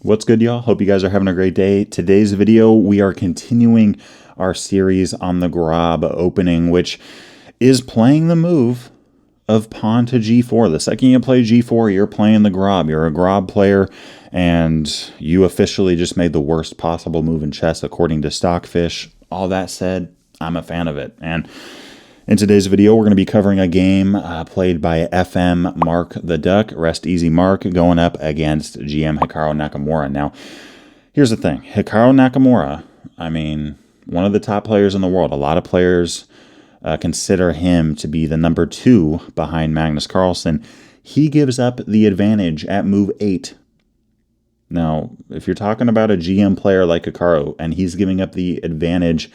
What's good, y'all? Hope you guys are having a great day. Today's video, we are continuing our series on the Grob Opening, which is playing the move of pawn to g4. The second you play g4, you're playing the Grob. You're a Grob player, and you officially just made the worst possible move in chess according to Stockfish. All that said, I'm a fan of it. And in today's video, we're going to be covering a game played by FM Mark the Duck, Rest Easy Mark, going up against GM Hikaru Nakamura. Now, here's the thing. Hikaru Nakamura, I mean, one of the top players in the world. A lot of players consider him to be the number 2 behind Magnus Carlsen. He gives up the advantage at move 8. Now, if you're talking about a GM player like Hikaru, and he's giving up the advantage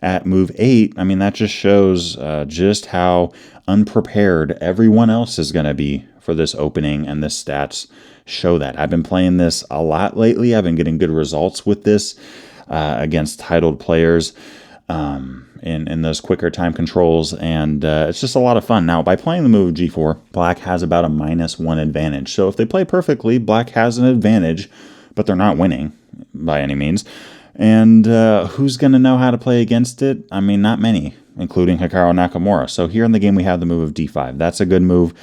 at move 8, I mean, that just shows just how unprepared everyone else is going to be for this opening, and the stats show that. I've been playing this a lot lately. I've been getting good results with this against titled players in those quicker time controls, and it's just a lot of fun. Now, by playing the move g4, Black has about a -1 advantage. So if they play perfectly, Black has an advantage, but they're not winning by any means. And who's going to know how to play against it? I mean, not many, including Hikaru Nakamura. So here in the game, we have the move of d5. That's a good move.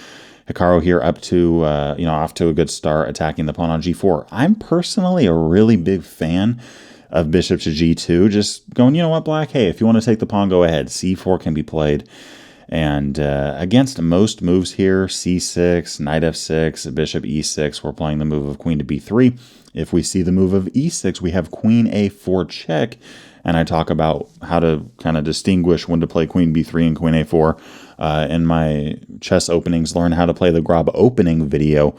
Hikaru here up to, off to a good start, attacking the pawn on g4. I'm personally a really big fan of bishop to g2, just going, you know what, Black, hey, if you want to take the pawn, go ahead. c4 can be played. And against most moves here, c6, knight f6, bishop e6, we're playing the move of queen to b3. If we see the move of e6, we have queen a4 check, and I talk about how to kind of distinguish when to play queen b3 and queen a4 in my chess openings, learn how to play the Grob Opening video.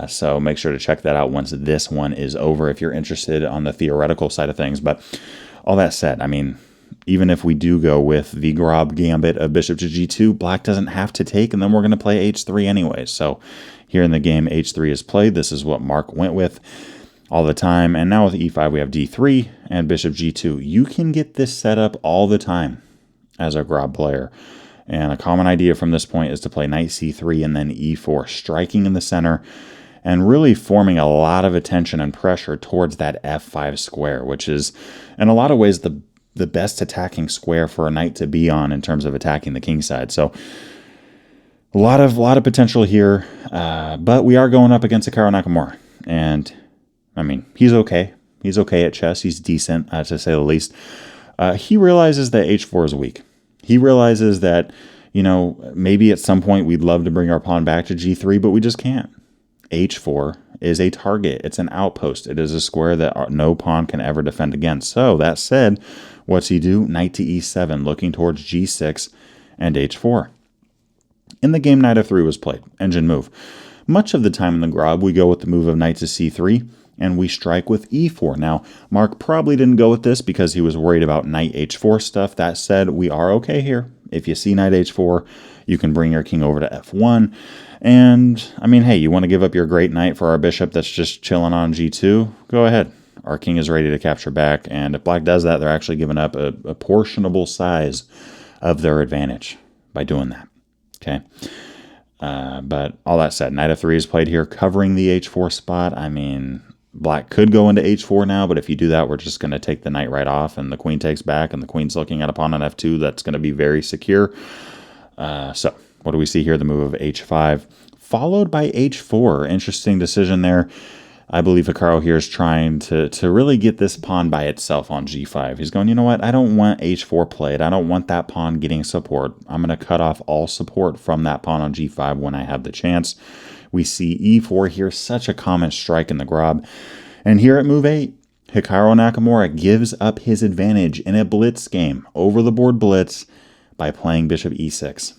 So make sure to check that out once this one is over if you're interested on the theoretical side of things. But all that said, I mean, even if we do go with the Grob Gambit of bishop to g2, Black doesn't have to take, and then we're going to play h3 anyway. So here in the game, h3 is played. This is what Mark went with all the time. And now with e5, we have d3 and bishop g2. You can get this set up all the time as a Grob player. And a common idea from this point is to play knight c3 and then e4, striking in the center and really forming a lot of attention and pressure towards that f5 square, which is in a lot of ways the best attacking square for a knight to be on in terms of attacking the king side. So a lot of potential here, but we are going up against Hikaru Nakamura, and I mean, he's okay. He's okay at chess. He's decent, to say the least. He realizes that h4 is weak. He realizes that, maybe at some point we'd love to bring our pawn back to g3, but we just can't. h4 is a target. It's an outpost. It is a square that no pawn can ever defend against. So that said, what's he do? Knight to e7, looking towards g6 and h4. In the game, knight f3 was played, engine move. Much of the time in the Grob, we go with the move of knight to c3, and we strike with e4. Now, Mark probably didn't go with this because he was worried about knight h4 stuff. That said, we are okay here. If you see knight h4, you can bring your king over to f1. And, I mean, hey, you want to give up your great knight for our bishop that's just chilling on g2? Go ahead. Our king is ready to capture back, and if Black does that, they're actually giving up a portionable size of their advantage by doing that. Okay, but all that said, knight f3 is played here, covering the h4 spot. I mean, Black could go into h4 now, but if you do that, we're just going to take the knight right off, and the queen takes back, and the queen's looking at a pawn on f2. That's going to be very secure. So what do we see here? The move of h5, followed by h4. Interesting decision there. I believe Hikaru here is trying to really get this pawn by itself on g5. He's going, you know what? I don't want h4 played. I don't want that pawn getting support. I'm going to cut off all support from that pawn on g5 when I have the chance. We see e4 here, such a common strike in the Grob. And here at move 8, Hikaru Nakamura gives up his advantage in a blitz game, over the board blitz, by playing bishop e6.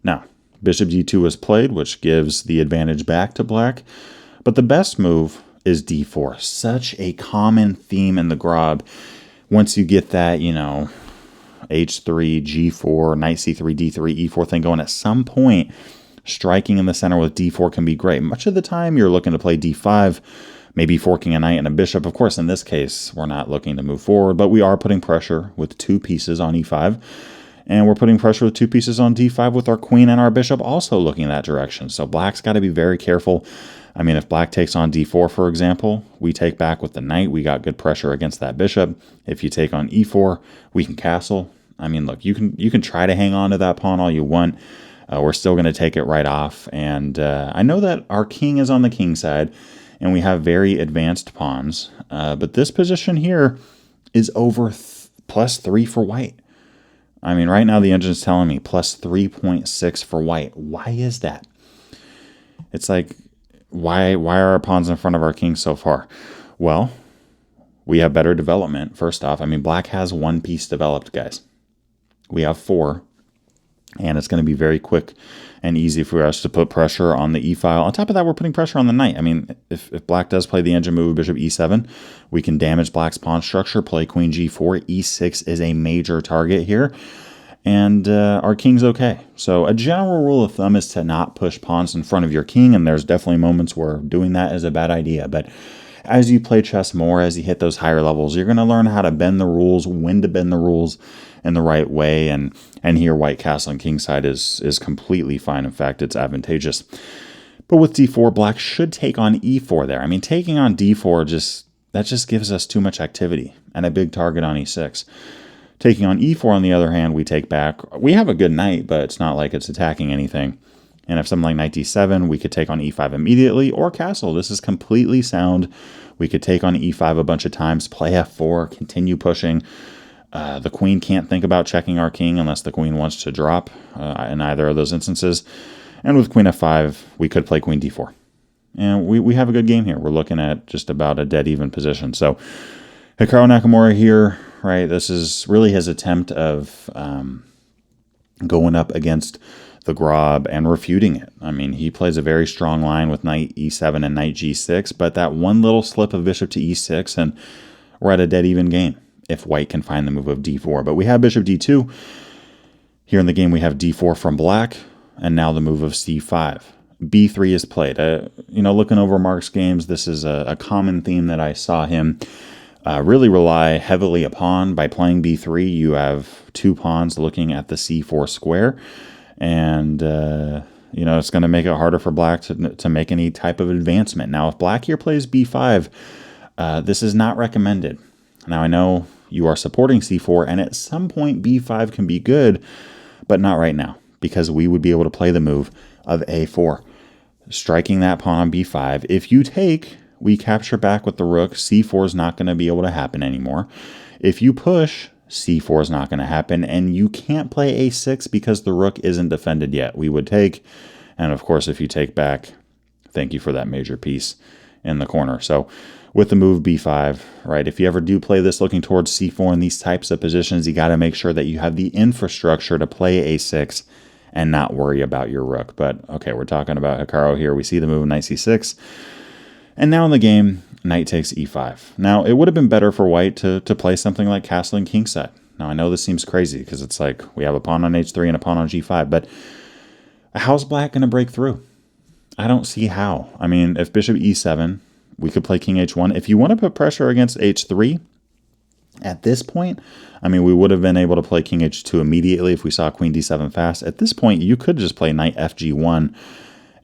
Now, bishop d2 was played, which gives the advantage back to Black. But the best move is d4. Such a common theme in the Grob. Once you get that, h3, g4, knight c3, d3, e4 thing going, at some point, striking in the center with d4 can be great. Much of the time, you're looking to play d5, maybe forking a knight and a bishop. Of course, in this case, we're not looking to move forward, but we are putting pressure with 2 pieces on e5. And we're putting pressure with 2 pieces on d5 with our queen and our bishop also looking that direction. So black's got to be very careful. I mean, if black takes on d4, for example, we take back with the knight. We got good pressure against that bishop. If you take on e4, we can castle. I mean, look, you can try to hang on to that pawn all you want. We're still going to take it right off. And I know that our king is on the king side, and we have very advanced pawns. But this position here is over +3 for white. I mean, right now the engine's telling me plus 3.6 for white. Why is that? It's like, why are our pawns in front of our king so far? Well, we have better development, first off. I mean, black has 1 piece developed, guys. We have 4. And it's going to be very quick and easy for us to put pressure on the e-file. On top of that, we're putting pressure on the knight. I mean, if black does play the engine move bishop e7, we can damage black's pawn structure, play queen g4. e6 is a major target here. And our king's okay. So a general rule of thumb is to not push pawns in front of your king. And there's definitely moments where doing that is a bad idea. But as you play chess more, as you hit those higher levels, you're going to learn how to bend the rules, when to bend the rules in the right way. And here, white castle on king side is completely fine. In fact, it's advantageous. But with d4, black should take on e4 there. I mean, taking on d4, that just gives us too much activity and a big target on e6. Taking on e4, on the other hand, we take back. We have a good knight, but it's not like it's attacking anything. And if something like knight d7, we could take on e5 immediately or castle. This is completely sound. We could take on e5 a bunch of times, play f4, continue pushing. The queen can't think about checking our king unless the queen wants to drop in either of those instances. And with queen f5, we could play queen d4. And we have a good game here. We're looking at just about a dead even position. So Hikaru Nakamura here, right? This is really his attempt of going up against the Grob and refuting it. I mean, he plays a very strong line with knight e7 and knight g6, but that one little slip of bishop to e6, and we're at a dead even game if white can find the move of d4. But we have bishop d2. Here in the game, we have d4 from black, and now the move of c5. b3 is played. Looking over Mark's games, this is a common theme that I saw him really rely heavily upon. By playing b3, you have 2 pawns looking at the c4 square, and it's going to make it harder for black to make any type of advancement. Now, if black here plays b5, this is not recommended. Now, I know you are supporting c4, and at some point b5 can be good, but not right now, because we would be able to play the move of a4, striking that pawn on b5. If you take, we capture back with the rook. c4 is not going to be able to happen anymore. If you push, c4 is not going to happen, and you can't play a6 because the rook isn't defended yet. We would take, and of course, if you take back, thank you for that major piece in the corner. So with the move b5, right, if you ever do play this looking towards c4 in these types of positions, you got to make sure that you have the infrastructure to play a6 and not worry about your rook. But okay, we're talking about Hikaru here. We see the move knight c6. And now in the game, knight takes e5. Now, it would have been better for white to play something like castling kingside. Now, I know this seems crazy because it's like we have a pawn on h3 and a pawn on g5, but how's black going to break through? I don't see how. I mean, if bishop e7, we could play king h1. If you want to put pressure against h3, at this point, I mean, we would have been able to play king h2 immediately if we saw queen d7 fast. At this point, you could just play knight fg1.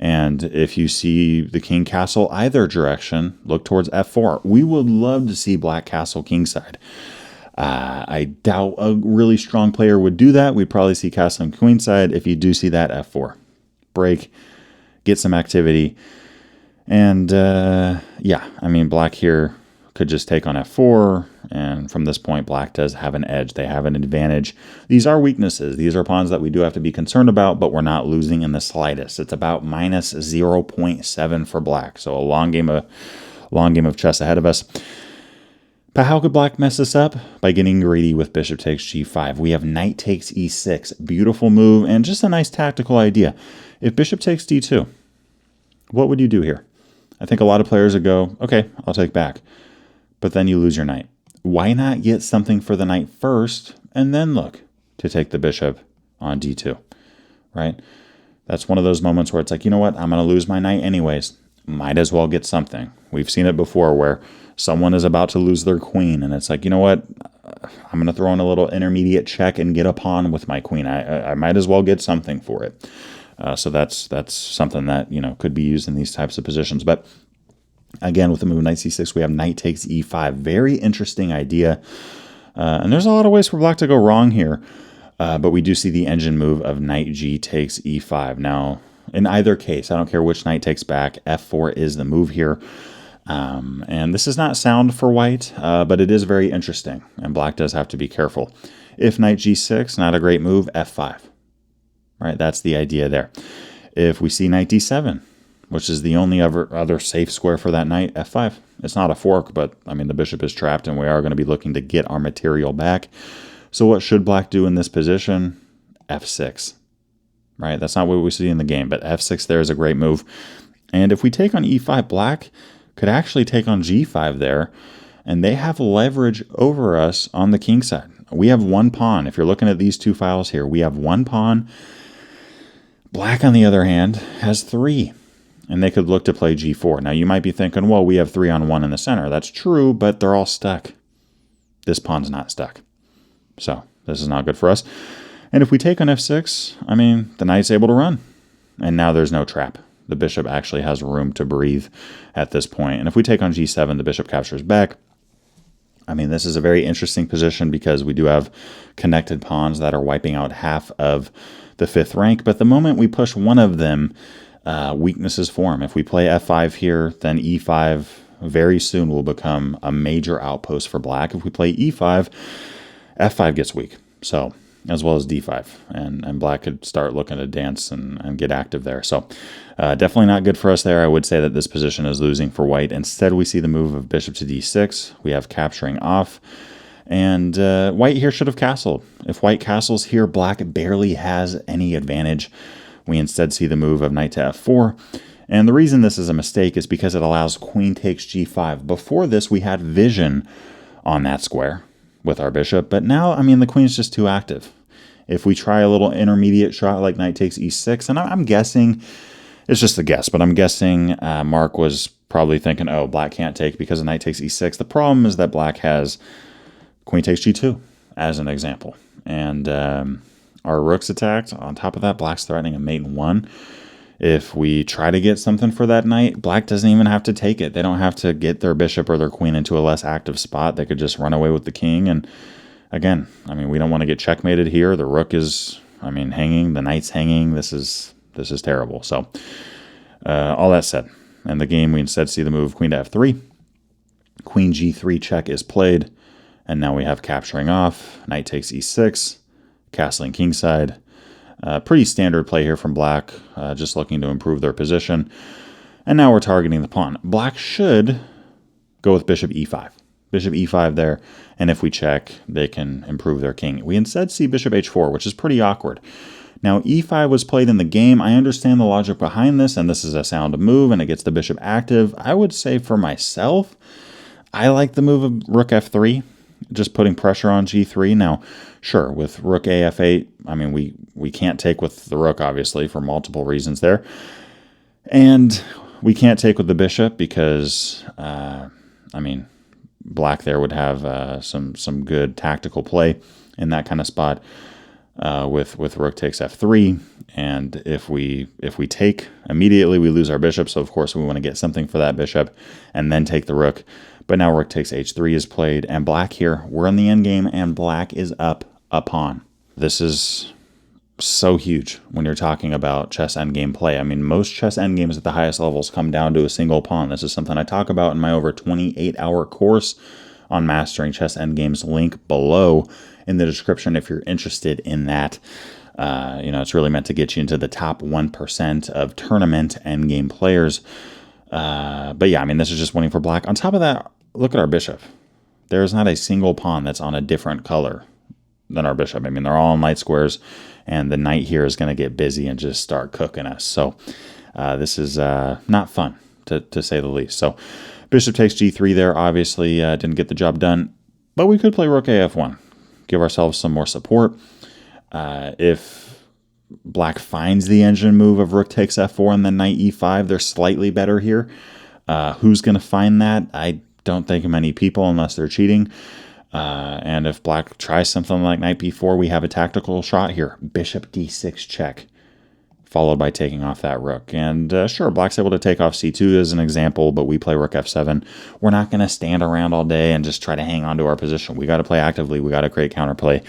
And if you see the king castle either direction, look towards f4. We would love to see black castle kingside. I doubt a really strong player would do that. We'd probably see castling queenside. If you do see that, f4. Break, get some activity. And yeah, I mean, black here could just take on f4. And from this point, black does have an edge. They have an advantage. These are weaknesses. These are pawns that we do have to be concerned about, but we're not losing in the slightest. It's about minus 0.7 for black. So a long game of chess ahead of us. But how could black mess this up? By getting greedy with bishop takes g5. We have knight takes e6. Beautiful move and just a nice tactical idea. If bishop takes d2, what would you do here? I think a lot of players would go, okay, I'll take back. But then you lose your knight. Why not get something for the knight first and then look to take the bishop on d2, right? That's one of those moments where it's like, you know what? I'm going to lose my knight anyways. Might as well get something. We've seen it before where someone is about to lose their queen and it's like, you know what? I'm going to throw in a little intermediate check and get a pawn with my queen. I might as well get something for it. So that's something that, you know, could be used in these types of positions. But again, with the move knight c6, we have knight takes e5. Very interesting idea. And there's a lot of ways for black to go wrong here. But we do see the engine move of knight g takes e5. Now, in either case, I don't care which knight takes back, f4 is the move here. And this is not sound for white, but it is very interesting. And black does have to be careful. If knight g6, not a great move, f5. Right, that's the idea there. If we see knight d7, which is the only other safe square for that knight, f5. It's not a fork, but I mean the bishop is trapped and we are going to be looking to get our material back. So what should black do in this position? f6. Right, that's not what we see in the game, but f6 there is a great move. And if we take on e5, black could actually take on g5 there, and they have leverage over us on the king side. We have one pawn. If you're looking at these two files here, we have one pawn. Black, on the other hand, has 3, and they could look to play g4. Now, you might be thinking, well, we have 3 on 1 in the center. That's true, but they're all stuck. This pawn's not stuck. So this is not good for us. And if we take on f6, I mean, the knight's able to run, and now there's no trap. The bishop actually has room to breathe at this point. And if we take on g7, the bishop captures back. I mean, this is a very interesting position because we do have connected pawns that are wiping out half of the 5th rank. But the moment we push one of them, weaknesses form. If we play f5 here, then e5 very soon will become a major outpost for black. If we play e5, f5 gets weak. So, as well as d5. And black could start looking to dance and get active there. So, definitely not good for us there. I would say that this position is losing for white. Instead, we see the move of bishop to d6. We have capturing off. And white here should have castled. If white castles here, black barely has any advantage. We instead see the move of knight to f4. And the reason this is a mistake is because it allows queen takes g5. Before this, we had vision on that square with our bishop. But now, I mean, the queen's just too active. If we try a little intermediate shot like knight takes e6, and I'm guessing, it's just a guess, but I'm guessing Mark was probably thinking, oh, black can't take because of knight takes e6. The problem is that black has queen takes g2 as an example. And our rook's attacked. On top of that, black's threatening a mate in 1. If we try to get something for that knight, black doesn't even have to take it. They don't have to get their bishop or their queen into a less active spot. They could just run away with the king. And again, I mean, we don't want to get checkmated here. The rook is, I mean, hanging. The knight's hanging. This is terrible. So all that said, in the game, we instead see the move queen to f3. Queen g3 check is played. And now we have capturing off. Knight takes e6. Castling kingside. Pretty standard play here from black, just looking to improve their position. And now we're targeting the pawn. Black should go with bishop e5. Bishop e5 there, and if we check, they can improve their king. We instead see bishop h4, which is pretty awkward. Now, e5 was played in the game. I understand the logic behind this, and this is a sound move, and it gets the bishop active. I would say for myself, I like the move of rook f3. Just putting pressure on g3. Now, sure, with rook a f8, I mean, we can't take with the rook, obviously, for multiple reasons there. And we can't take with the bishop because, I mean, black there would have some good tactical play in that kind of spot with rook takes f3. And if we take, immediately we lose our bishop. So, of course, we want to get something for that bishop and then take the rook. But now rook takes h3 is played, and black here, we're in the endgame, and black is up a pawn. This is so huge when you're talking about chess endgame play. I mean, most chess endgames at the highest levels come down to a single pawn. This is something I talk about in my over 28-hour course on mastering chess endgames. Link below in the description if you're interested in that. You know, it's really meant to get you into the top 1% of tournament endgame players. But yeah, I mean, this is just winning for black. On top of that, look at our bishop. There's not a single pawn that's on a different color than our bishop. I mean, they're all on light squares, and the knight here is going to get busy and just start cooking us. So this is not fun, to say the least. So bishop takes g3 there. Obviously didn't get the job done, but we could play rook a f1. Give ourselves some more support. If black finds the engine move of rook takes f4 and then knight e5, they're slightly better here. Who's going to find that? I don't think many people, unless they're cheating. And if black tries something like knight b4, we have a tactical shot here. Bishop d6 check, followed by taking off that rook. And sure, black's able to take off c2 as an example, but we play rook f7. We're not going to stand around all day and just try to hang on to our position. We got to play actively. We got to create counterplay.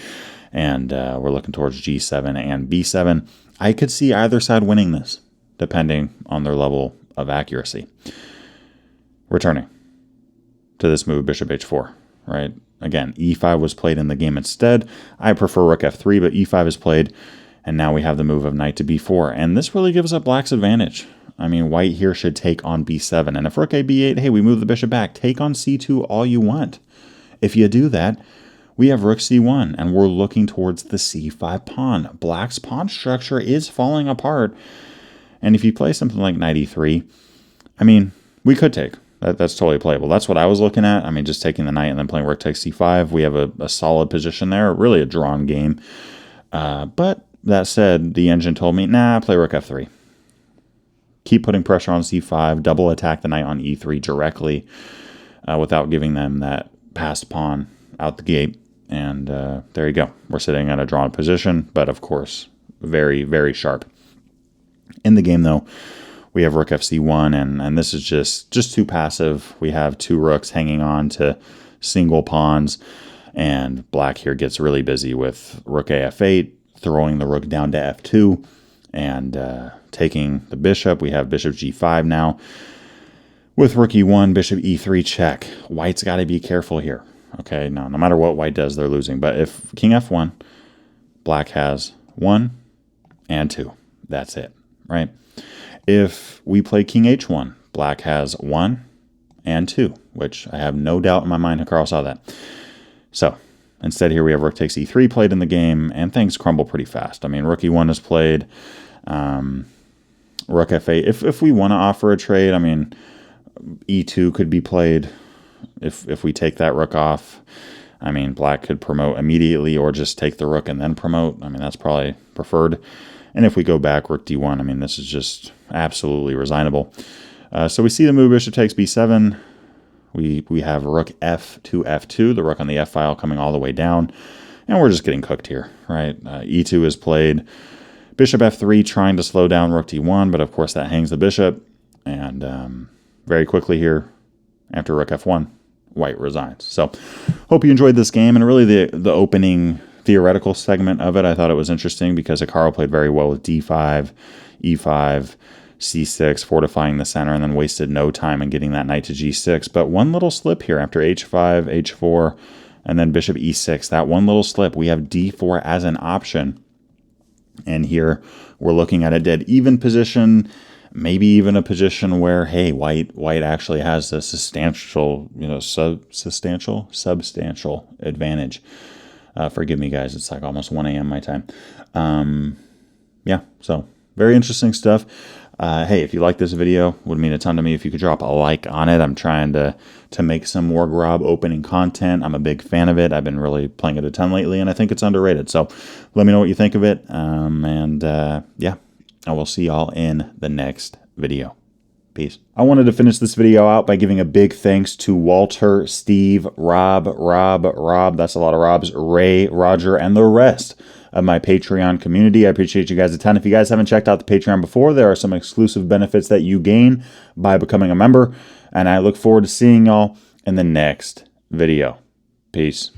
And we're looking towards g7 and b7. I could see either side winning this, depending on their level of accuracy. Returning to this move, bishop h4, right? Again, e5 was played in the game instead. I prefer rook f3, but e5 is played, and now we have the move of knight to b4, and this really gives up black's advantage. I mean, white here should take on b7, and if rook a b8, hey, we move the bishop back. Take on c2 all you want. If you do that, we have rook c1, and we're looking towards the c5 pawn. Black's pawn structure is falling apart, and if you play something like knight e3, I mean, we could take. That's totally playable. That's what I was looking at. I mean, just taking the knight and then playing rook takes c5. We have a solid position there. Really a drawn game. But that said, the engine told me, nah, play rook f3. Keep putting pressure on c5. Double attack the knight on e3 directly without giving them that passed pawn out the gate. And there you go. We're sitting at a drawn position, but of course, very, very sharp. In the game, though, we have rook fc1, and this is just too passive. We have two rooks hanging on to single pawns, and black here gets really busy with rook af8, throwing the rook down to f2, and taking the bishop. We have bishop g5 now. With rook e1, bishop e3 check. White's got to be careful here. Okay, no matter what white does, they're losing. But if king f1, black has 1 and 2. That's it, right? If we play king h1, black has 1 and 2, which I have no doubt in my mind Hikaru saw that. So instead here we have rook takes e3 played in the game, and things crumble pretty fast. I mean, rook e1 is played, rook f8. If we want to offer a trade, I mean, e2 could be played if we take that rook off. I mean, black could promote immediately or just take the rook and then promote. I mean, that's probably preferred. And if we go back, rook d1, I mean, this is just absolutely resignable. So we see the move bishop takes b7. We have rook f to f2, the rook on the f file coming all the way down. And we're just getting cooked here, right? e2 is played. Bishop f3 trying to slow down rook d1, but of course that hangs the bishop. And very quickly here, after rook f1, white resigns. So hope you enjoyed this game, and really the opening theoretical segment of it. I thought it was interesting because Hikaru played very well with d5, e5, c6, fortifying the center, and then wasted no time in getting that knight to g6. But one little slip here after h5, h4, and then bishop e6, that one little slip, we have d4 as an option. And here we're looking at a dead even position, maybe even a position where, hey, white actually has a substantial, substantial advantage. Forgive me, guys. It's like almost 1 a.m. my time. Yeah, so very interesting stuff. Hey, if you like this video, would mean a ton to me if you could drop a like on it. I'm trying to make some more Grob opening content. I'm a big fan of it. I've been really playing it a ton lately, and I think it's underrated. So let me know what you think of it. Yeah, I will see y'all in the next video. Peace. I wanted to finish this video out by giving a big thanks to Walter, Steve, Rob, that's a lot of Robs, Ray, Roger, and the rest of my Patreon community. I appreciate you guys a ton. If you guys haven't checked out the Patreon before, there are some exclusive benefits that you gain by becoming a member, and I look forward to seeing y'all in the next video. Peace.